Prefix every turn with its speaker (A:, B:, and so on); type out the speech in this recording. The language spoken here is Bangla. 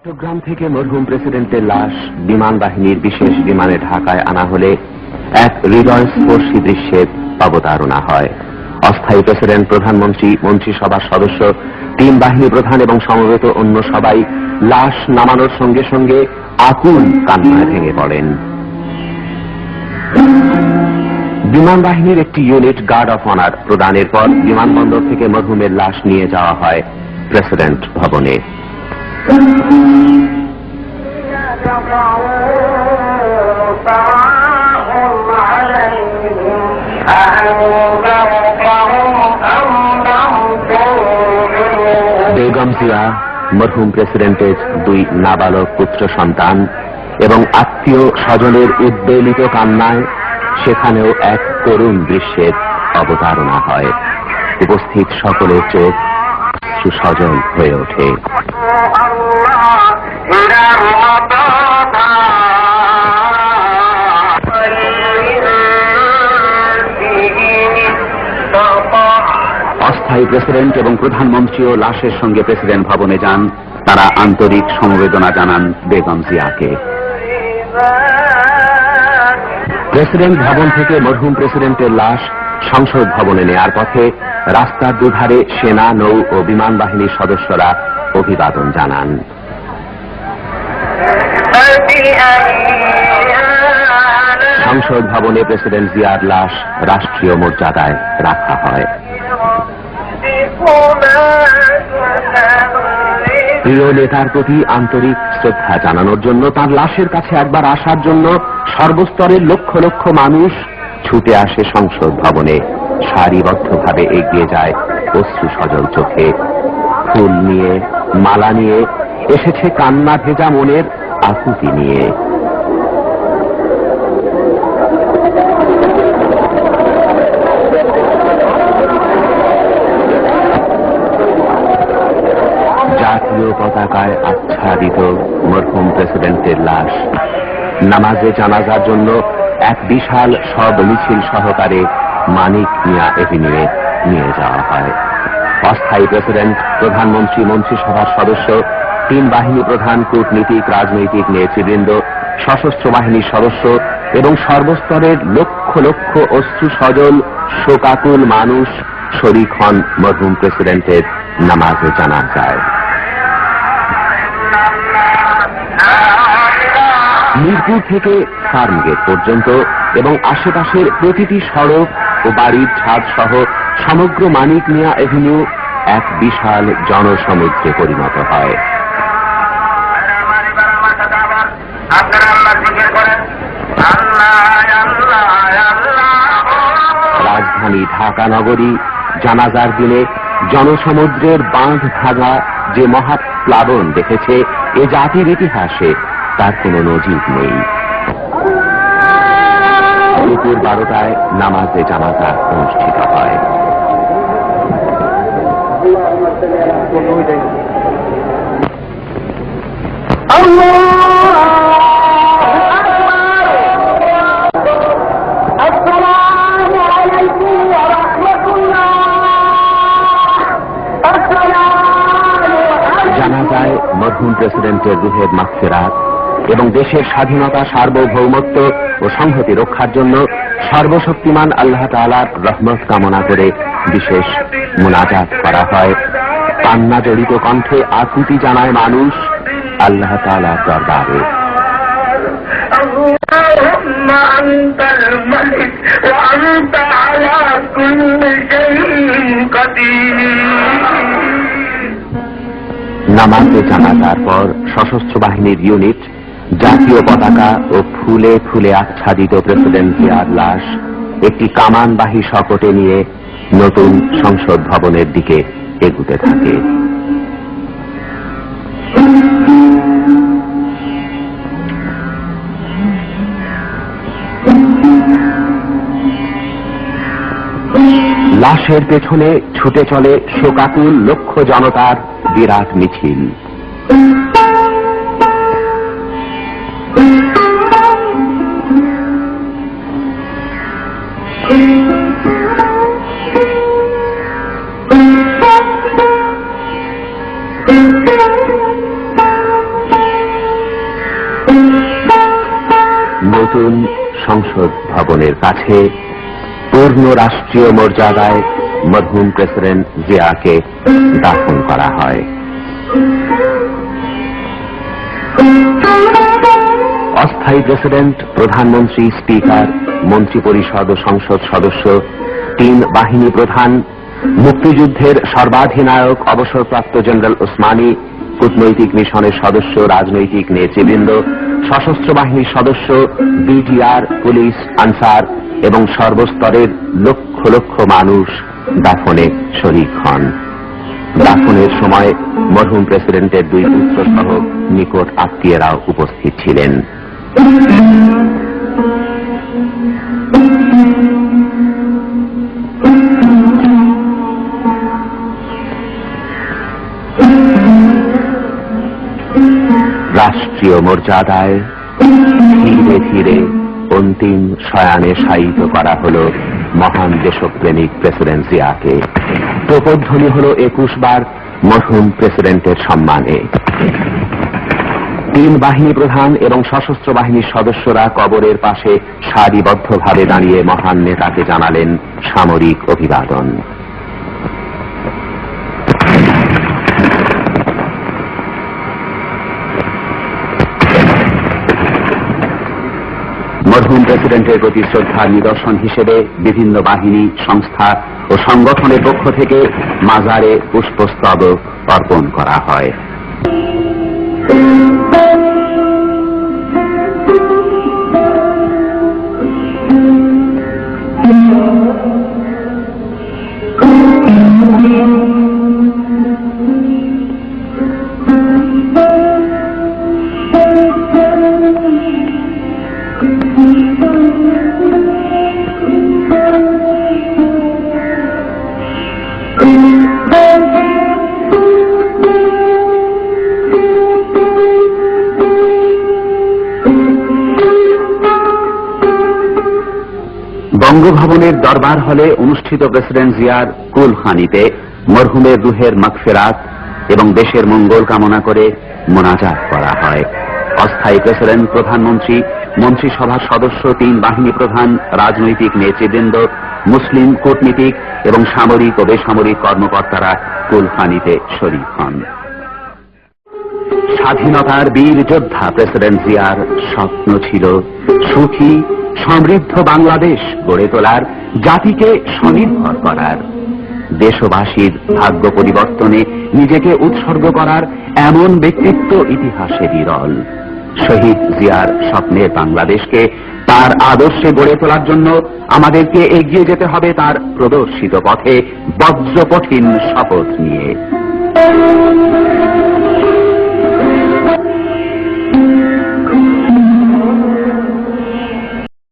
A: চট্টগ্রাম থেকে মরহুম প্রেসিডেন্টের লাশ বিমান বাহিনীর বিশেষ বিমানে ঢাকায় আনা হলে এক হৃদয়স্পর্শী দৃশ্যের অবতারণা হয়। অস্থায়ী প্রেসিডেন্ট, প্রধানমন্ত্রী, মন্ত্রিসভার সদস্য, তিন বাহিনী প্রধান এবং সমবেত অন্য সবাই লাশ নামানোর সঙ্গে সঙ্গে আকুল কান্নায় ভেঙে পড়েন। বিমান বাহিনীর একটি ইউনিট গার্ড অফ অনার প্রদানের পর বিমানবন্দর থেকে মরহুমের লাশ নিয়ে যাওয়া হয় প্রেসিডেন্ট ভবনে। বেগম জিয়া মরহুম প্রেসিডেন্টের দুই নাবালক পুত্র সন্তান এবং আত্মীয় স্বজনের উদ্বেলিত কান্নায় সেখানেও এক করুণ দৃশ্যের অবতারণা হয়। উপস্থিত সকলের চোখ সুসজল হয়ে ওঠে। অস্থায়ী প্রেসিডেন্ট এবং প্রধানমন্ত্রীও লাশের সঙ্গে প্রেসিডেন্ট ভবনে যান। তারা আন্তরিক সমবেদনা জানান বেগম জিয়াকে। প্রেসিডেন্ট ভবন থেকে মরহুম প্রেসিডেন্টের লাশ সংসদ ভবনে নেয়ার পথে রাস্তার দুধারে সেনা, নৌ ও বিমান বাহিনীর সদস্যরা অভিবাদন জানান। সংসদ ভবনে প্রেসিডেন্ট জিয়ার লাশ রাষ্ট্রীয় মর্যাদায় রাখা হয়। প্রিয় নেতার প্রতি আন্তরিক শ্রদ্ধা জানানোর জন্য, তার লাশের কাছে একবার আসার জন্য সর্বস্তরের লক্ষ লক্ষ মানুষ ছুটে আসে সংসদ ভবনে। সারিবদ্ধভাবে এগিয়ে যায় অশ্রু সজল চোখে। ফুল নিয়ে, মালা নিয়ে, এসেছে কান্না ভেজা মনের আকুতি নিয়ে। জাতীয় পতাকায় আচ্ছাদিত মরহুম প্রেসিডেন্টের লাশ নামাজে জানাজার জন্য এক বিশাল সব মিছিল সহকারে মানিক মিয়া এভিনিউয়ে নিয়ে যাওয়া হয়। অস্থায়ী প্রেসিডেন্ট, প্রধানমন্ত্রী, মন্ত্রিসভার সদস্য, তিন বাহিনী প্রধান, কূটনীতিক, রাজনৈতিক নেতৃবৃন্দ, সশস্ত্র বাহিনীর সদস্য এবং সর্বস্তরের লক্ষ লক্ষ অশ্রু সজল শোকাকুল মানুষ শরীক হন মরহুম প্রেসিডেন্টের নামাজে জানাজায়। মিরপুর থেকে ফার্মগেট পর্যন্ত এবং আশেপাশের প্রতিটি সড়ক ও বাড়ির ছাদ সহ সমগ্র মানিক মিয়া এভিনিউ এক বিশাল জনসমুদ্রে পরিণত হয়। রাজধানী ঢাকা নগরী জানাজার দিনে জনসমুদ্রের বাঁধ ভাঙা যে মহাপ্লাবন দেখেছে, এ জাতির ইতিহাসে তার কোনো নজির নেই। দুপুর 12টায় নামাজে জানাজা অনুষ্ঠিত হয়। জানাজায় মরহুম প্রেসিডেন্টের রুহের মাগফিরাত এবং দেশের স্বাধীনতা, সার্বভৌমত্ব ও সংহতি রক্ষার জন্য সর্বশক্তিমান আল্লাহ তাআলার রহমত কামনা করে বিশেষ মুনাজাত করা হয়। কান্না জড়িত কণ্ঠে আকুতি জানায় মানুষ আল্লাহ তাআলার দরবারে। নামাজে জানাজার পর সশস্ত্র বাহিনীর ইউনিট জাতীয় পতাকা ও ফুলে ফুলে আচ্ছাদিত প্রেসিডেন্ট জিয়ার লাশ একটি কামানবাহী শকটে নিয়ে নতুন সংসদ ভবনের দিকে এগুতে থাকে। লাশের পেছনে ছুটে চলে শোকাকুল লক্ষ জনতার বিরাট মিছিল। নতুন সংসদ ভবনের কাছে পূর্ণ রাষ্ট্রীয় মর্যাদায় মরহুম প্রেসিডেন্ট জিয়াকে দাফন করা হয়। অস্থায়ী প্রেসিডেন্ট, প্রধানমন্ত্রী, স্পিকার, মন্ত্রিপরিষদ ও সংসদ সদস্য, 3 বাহিনী প্রধান, মুক্তিযুদ্ধের সর্বাধিনায়ক অবসরপ্রাপ্ত জেনারেল ওসমানী, কূটনৈতিক মিশনের সদস্য, রাজনৈতিক নেতৃবৃন্দ, সশস্ত্র বাহিনীর সদস্য, বিডিআর, পুলিশ, আনসার এবং সর্বস্তরের লক্ষ লক্ষ মানুষ দাফনে শরীক হন। দাফনের সময় মরহুম প্রেসিডেন্টের 2 পুত্র সহ নিকট আত্মীয়রাও উপস্থিত ছিলেন। রাষ্ট্রীয় মর্যাদায় ধীরে ধীরে অন্তিম শয়ানে শায়িত করা হল মহান দেশপ্রেমিক প্রেসিডেন্ট জিয়াকে। প্রপধ্বনি হল 21 বার মরহুম প্রেসিডেন্টের সম্মানে। 3 বাহিনী প্রধান এবং সশস্ত্র বাহিনীর সদস্যরা কবরের পাশে সারিবদ্ধভাবে দাঁড়িয়ে মহান নেতাকে জানালেন সামরিক অভিবাদন। মরহুম প্রেসিডেন্টের প্রতি শ্রদ্ধার নিদর্শন হিসেবে বিভিন্ন বাহিনী, সংস্থা ও সংগঠনের পক্ষ থেকে মাজারে পুষ্পস্তবক অর্পণ করা হয়। বঙ্গভবনের দরবার হলে অনুষ্ঠিত প্রেসিডেন্ট জিয়ার কুলখানিতে মরহুমের রুহের মাগফিরাত এবং দেশের মঙ্গল কামনা করে মোনাজাত করা হয়। অস্থায়ী প্রেসিডেন্ট, প্রধানমন্ত্রী, মন্ত্রিসভার সদস্য, 3 বাহিনী প্রধান, রাজনৈতিক নেতৃবৃন্দ, মুসলিম কূটনীতিক এবং সামরিক ও বেসামরিক কর্মকর্তারা কুলখানিতে শরীক হন। স্বাধীনতার বীর যোদ্ধা প্রেসিডেন্ট জিয়ার স্বপ্ন ছিল সুখী সমৃদ্ধ বাংলাদেশ গড়ে তোলার, জাতিকে স্বনির্ভর করার, দেশবাসীর ভাগ্য পরিবর্তনে নিজেকে উৎসর্গ করার এমন ব্যক্তিত্ব ইতিহাসে বিরল। শহীদ জিয়ার স্বপ্নের বাংলাদেশকে তার আদর্শে গড়ে তোলার জন্য আমাদেরকে এগিয়ে যেতে হবে তার প্রদর্শিত পথে বজ্রকঠিন শপথ নিয়ে।